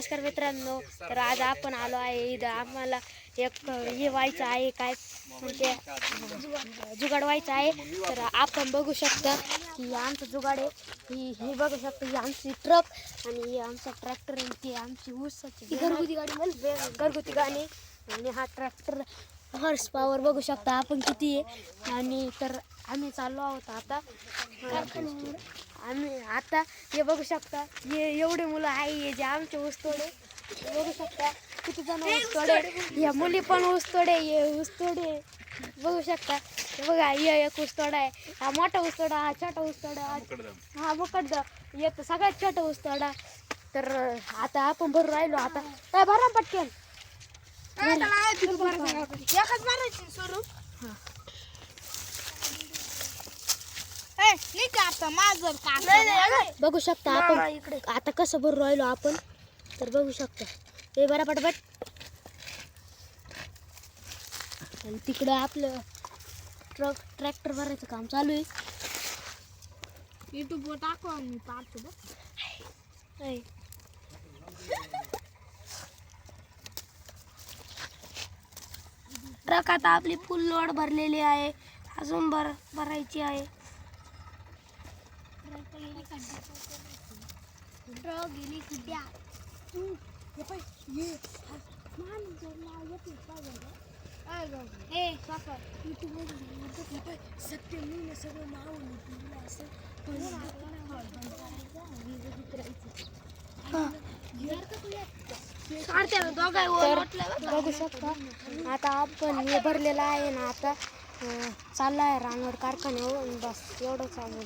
नमस्कार मित्रांनो, तर आज आपण आलो आहे इथं. आम्हाला एक हे व्हायचं आहे, काय म्हणजे जुगाड व्हायचं आहे. तर आपण बघू शकता की आमचं जुगाड आहे. ही बघू शकता, ही आमची ट्रक आणि ही आमचा ट्रॅक्टर आणि ती आमची ऊसाची घरगुती गाडी म्हणजे घरगुती गाडी. आणि हा ट्रॅक्टर हॉर्स पॉवर बघू शकता आपण किती आहे. आणि तर आम्ही चाललो आहोत आता आम्ही आता हे बघू शकता, हे एवढे मुलं आहे हे जे आमचे ऊसतोडे बघू शकता किती जण ऊसतोडे. ह्या मुली पण ऊसतोडे, हे ऊसतोडे बघू शकता. हे बघा, हे एक ऊसतोडा आहे, हा मोठा ऊसतोडा, हा छोटा ऊसतोडा, हा मुकड्ड येत सगळ्यात छोटा ऊसतोडा. तर आता आपण भरून राहिलो. आता काय भरा पटकन बघू शकता आपण आता कसं भरून राहिलो आपण. तर बघू शकता हे बरा पटपट. आणि तिकडं आपलं ट्रॅक्टर भरायचं काम चालू आहे. युट्यूबवर टाकू आम्ही पाहतो. ट्रक आता आपली फुल लोड भरलेली आहे, अजून भरायची आहे. ट्रक गेली कुठ्या बघू शकता आता आपण हे भरलेलं आहे ना. आता चालला आहे रानवड कारखान्यावर. बस एवढं चालू.